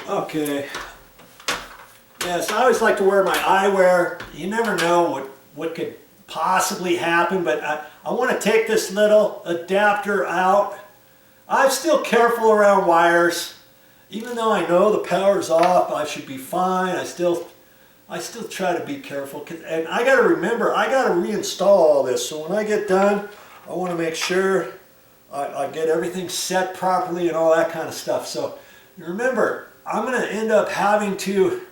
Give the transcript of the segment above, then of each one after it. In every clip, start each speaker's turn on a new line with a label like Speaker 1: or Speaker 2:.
Speaker 1: Okay. Yes, I always like to wear my eyewear. You never know what could possibly happen, but I want to take this little adapter out. I'm still careful around wires. Even though I know the power's off, I should be fine. I still try to be careful. And I got to remember, I got to reinstall all this. So when I get done, I want to make sure I get everything set properly and all that kind of stuff. So remember, I'm going to end up having to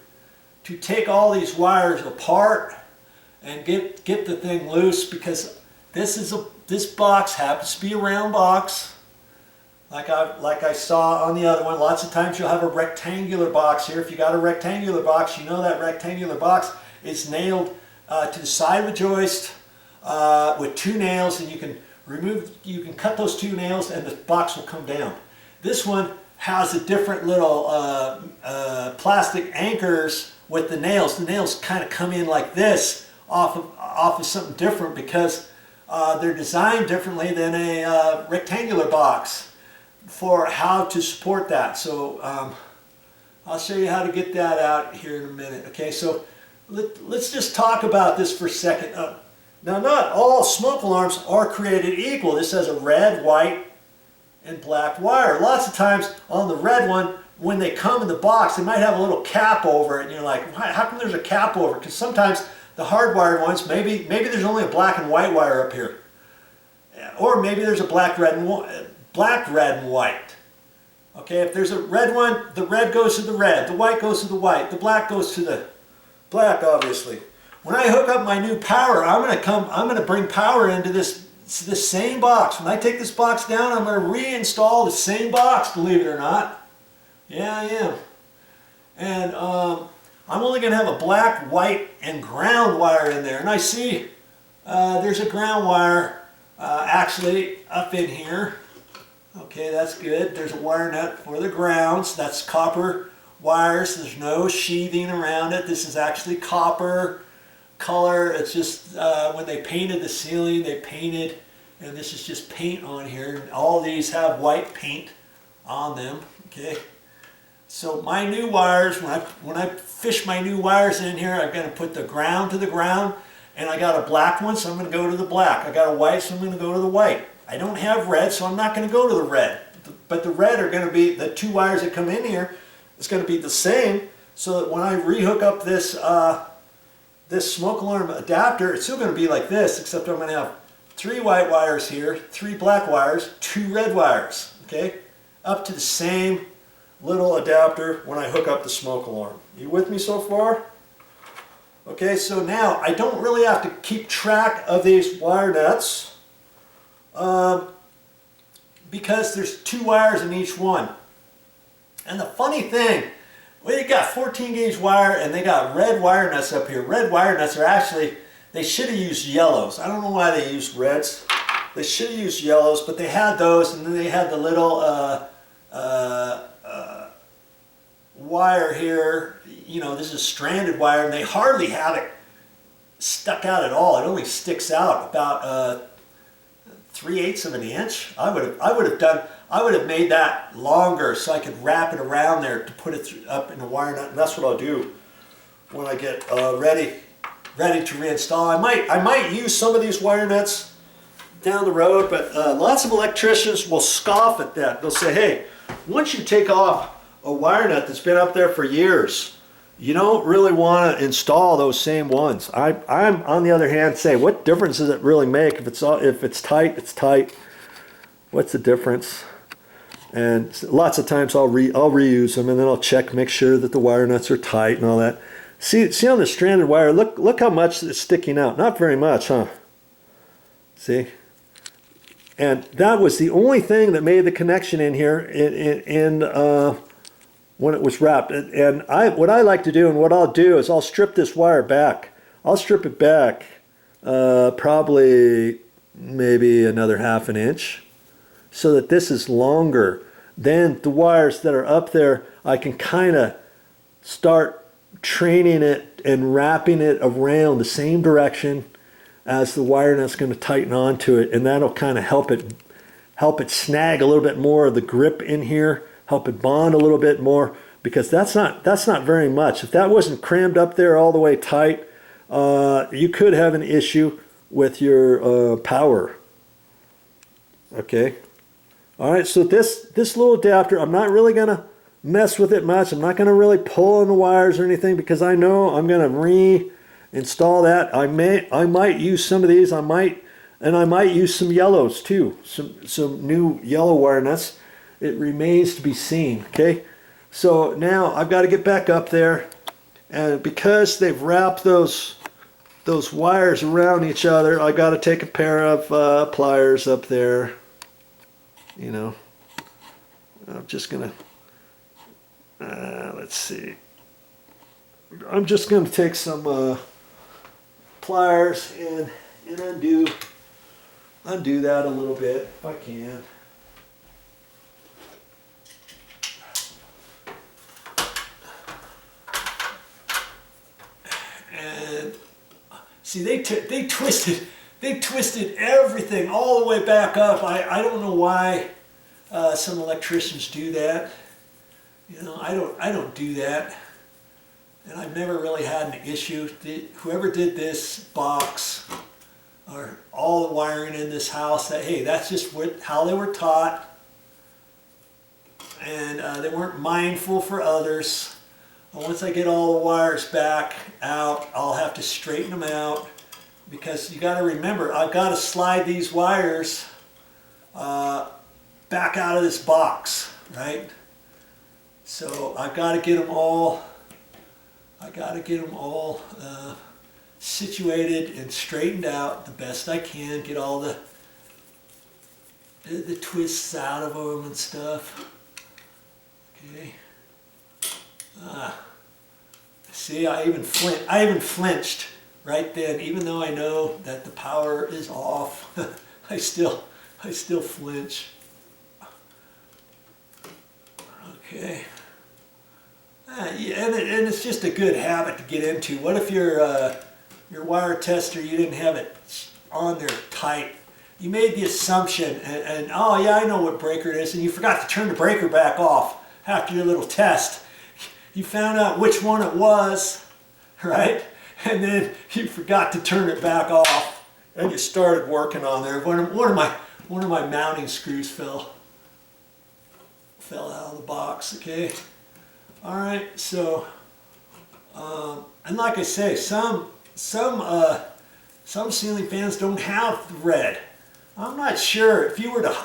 Speaker 1: take all these wires apart and get the thing loose, because this box happens to be a round box. Like I saw on the other one, lots of times you'll have a rectangular box here. If you got a rectangular box, you know that rectangular box is nailed to the side of the joist with 2 nails, and you can cut those 2 nails and the box will come down. This one has a different little plastic anchors with the nails. The nails kind of come in like this off of something different, because they're designed differently than a rectangular box for how to support that. So I'll show you how to get that out here in a minute. Okay, so let's just talk about this for a second. Now, not all smoke alarms are created equal. This has a red, white, and black wire. Lots of times on the red one, when they come in the box, they might have a little cap over it, and you're like, how come there's a cap over it? Because sometimes the hardwired ones, maybe there's only a black and white wire up here, or maybe there's a black, red, and white. Okay, if there's a red one, the red goes to the red, the white goes to the white, the black goes to the black, obviously. When I hook up my new power, I'm going to bring power into this same box. When I take this box down, I'm going to reinstall the same box, believe it or not. Yeah, I am. And I'm only going to have a black, white, and ground wire in there. And I see there's a ground wire actually up in here. Okay, that's good. There's a wire nut for the grounds. That's copper wires. There's no sheathing around it. This is actually copper color. It's just when they painted the ceiling, they painted, and this is just paint on here. All these have white paint on them. Okay, so my new wires, when I fish my new wires in here, I'm going to put the ground to the ground, and I got a black one, so I'm going to go to the black. I got a white, so I'm going to go to the white. I don't have red, so I'm not going to go to the red. But the red are going to be, the 2 wires that come in here, it's going to be the same, so that when I rehook up this this smoke alarm adapter, it's still going to be like this, except I'm going to have 3 white wires here, 3 black wires, 2 red wires, okay? Up to the same little adapter when I hook up the smoke alarm. You with me so far? Okay, so now I don't really have to keep track of these wire nuts, because there's 2 wires in each one. And the funny thing, well, you got 14 gauge wire and they got red wire nuts up here. Red wire nuts are actually, they should have used yellows. I don't know why they used reds. They should have used yellows, but they had those, and then they had the little wire here. You know, this is stranded wire, and they hardly have it stuck out at all. It only sticks out about 3/8 of an inch. I would have made that longer so I could wrap it around there to put it up in a wire nut. And that's what I'll do when I get ready to reinstall. I might use some of these wire nuts down the road, but lots of electricians will scoff at that. They'll say, hey, once you take off a wire nut that's been up there for years, you don't really want to install those same ones. I'm on the other hand say, what difference does it really make? If it's tight, it's tight. What's the difference? And lots of times I'll reuse them, and then I'll check, make sure that the wire nuts are tight and all that. See on the stranded wire, look how much is sticking out. Not very much, huh? See? And that was the only thing that made the connection in here when it was wrapped. And what I like to do, and what I'll do, is I'll strip this wire back. I'll strip it back probably maybe another 1/2 inch, so that this is longer. Then the wires that are up there, I can kind of start training it and wrapping it around the same direction as the wire nut's going to tighten onto it, and that'll kind of help it snag a little bit more of the grip in here, help it bond a little bit more. because that's not very much. If that wasn't crammed up there all the way tight, you could have an issue with your power. Okay. All right, so this little adapter, I'm not really going to mess with it much. I'm not going to really pull on the wires or anything because I know I'm going to reinstall that. I might use some of these. I might use some yellows too. Some new yellow wire nuts. It remains to be seen. Okay. So now I've got to get back up there, and because they've wrapped those wires around each other, I got to take a pair of pliers up there. You know, I'm just gonna let's see. I'm just gonna take some pliers and undo that a little bit if I can. And see, they twisted everything all the way back up. I don't know why some electricians do that. You know, I don't do that, and I've never really had an issue. Whoever did this box or all the wiring in this house, hey, that's just how they were taught, and they weren't mindful for others. Once I get all the wires back out, I'll have to straighten them out. Because you got to remember, I've got to slide these wires back out of this box, right? So I've got to get them all. Situated and straightened out the best I can. Get all the twists out of them and stuff. Okay. See, I even flinched. Right then, even though I know that the power is off, I still flinch. Okay. Yeah, and it's just a good habit to get into. What if your wire tester, you didn't have it on there tight? You made the assumption, and oh yeah, I know what breaker it is, and you forgot to turn the breaker back off after your little test. You found out which one it was, right? And then you forgot to turn it back off, and you started working on there. One of my mounting screws fell out of the box. Okay, all right. So, and like I say, some ceiling fans don't have the red. I'm not sure if you were to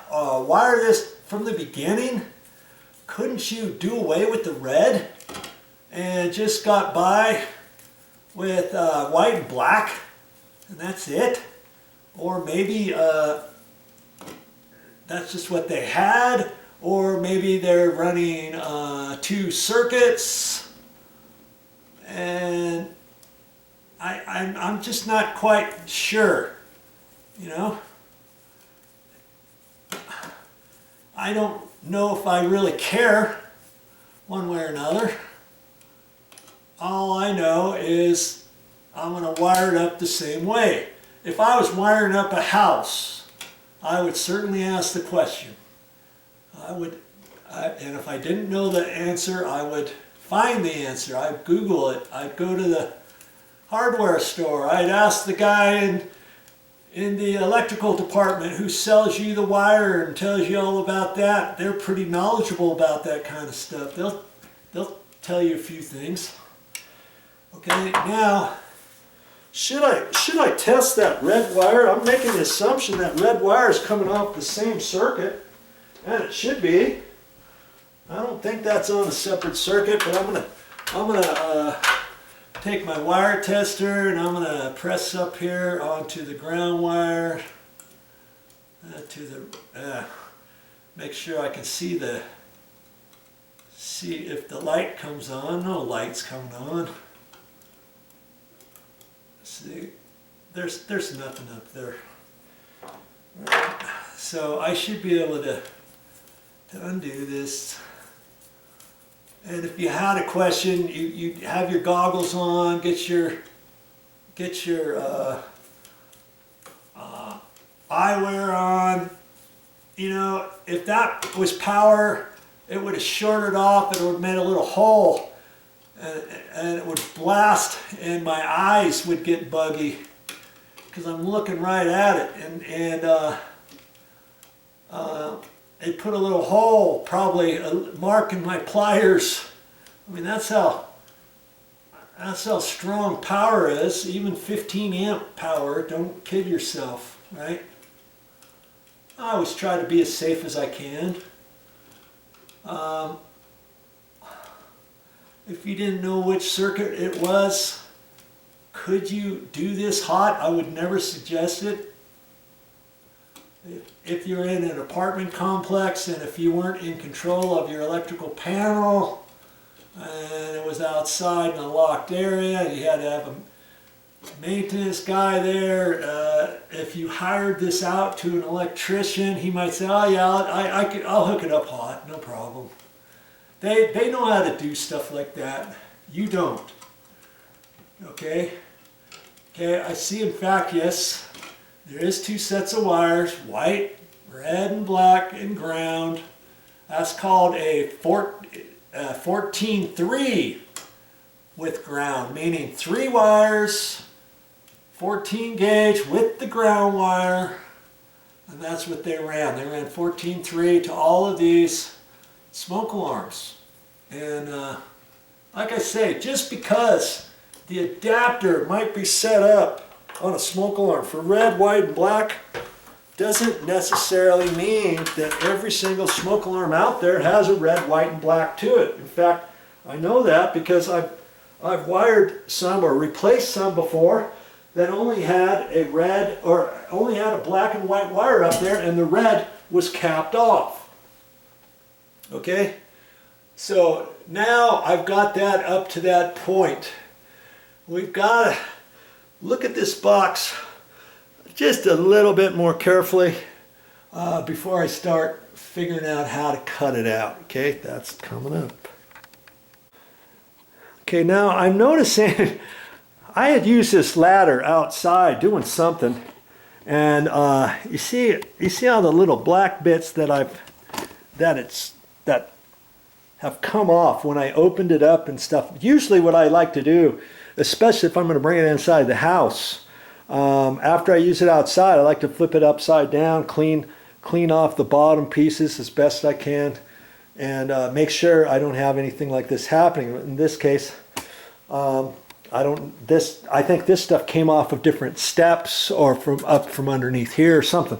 Speaker 1: wire this from the beginning. Couldn't you do away with the red and just got by with white and black, and that's it? Or maybe that's just what they had, or maybe they're running 2 circuits, and I'm just not quite sure, you know. I don't know if I really care one way or another. All I know is I'm going to wire it up the same way. If I was wiring up a house, I would certainly ask the question. And if I didn't know the answer, I would find the answer. I'd Google it. I'd go to the hardware store. I'd ask the guy in the electrical department who sells you the wire and tells you all about that. They're pretty knowledgeable about that kind of stuff. They'll tell you a few things. Okay, now, should I test that red wire? I'm making the assumption that red wire is coming off the same circuit, and it should be. I don't think that's on a separate circuit, but I'm gonna take my wire tester and I'm gonna press up here onto the ground wire make sure I can see if the light comes on. No light's coming on. See, there's nothing up there. Right. So I should be able to undo this. And if you had a question, you have your goggles on, get your eyewear on. You know, if that was power, it would have shorted off, it would have made a little hole, and it would blast, and my eyes would get buggy because I'm looking right at it, and it put a little hole, probably a mark in my pliers. I mean, that's how strong power is. Even 15 amp power. Don't kid yourself, right? I always try to be as safe as I can. If you didn't know which circuit it was, could you do this hot? I would never suggest it. If you're in an apartment complex and if you weren't in control of your electrical panel and it was outside in a locked area, you had to have a maintenance guy there. If you hired this out to an electrician, he might say, "Oh yeah, I'll hook it up hot, no problem." They know how to do stuff like that. You don't. Okay? Okay, I see, in fact, yes, there is 2 sets of wires, white, red and black, and ground. That's called a 14-3 with ground, meaning 3 wires, 14 gauge with the ground wire, and that's what they ran. They ran 14-3 to all of these smoke alarms. And like I say, just because the adapter might be set up on a smoke alarm for red, white, and black doesn't necessarily mean that every single smoke alarm out there has a red, white, and black to it. In fact, I know that because I've wired some or replaced some before that only had a red or only had a black and white wire up there, and the red was capped off. Okay? So now I've got that up to that point. We've got to look at this box just a little bit more carefully before I start figuring out how to cut it out. Okay, that's coming up. Okay, now I'm noticing I had used this ladder outside doing something, and you see all the little black bits that have come off when I opened it up and stuff. Usually what I like to do, especially if I'm going to bring it inside the house, after I use it outside, I like to flip it upside down, clean off the bottom pieces as best I can, and make sure I don't have anything like this happening. In this case, I think this stuff came off of different steps or from underneath here or something.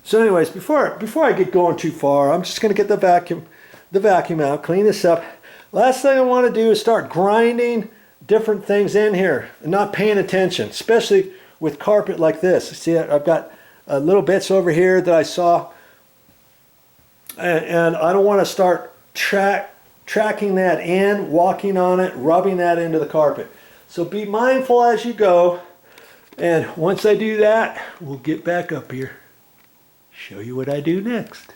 Speaker 1: So anyways, before I get going too far, I'm just going to get the vacuum out, clean this up. Last thing I want to do is start grinding different things in here and not paying attention, especially with carpet like this. See, I've got little bits over here that I saw, and I don't want to start tracking that in, walking on it, rubbing that into the carpet. So be mindful as you go, and once I do that, we'll get back up here, show you what I do next.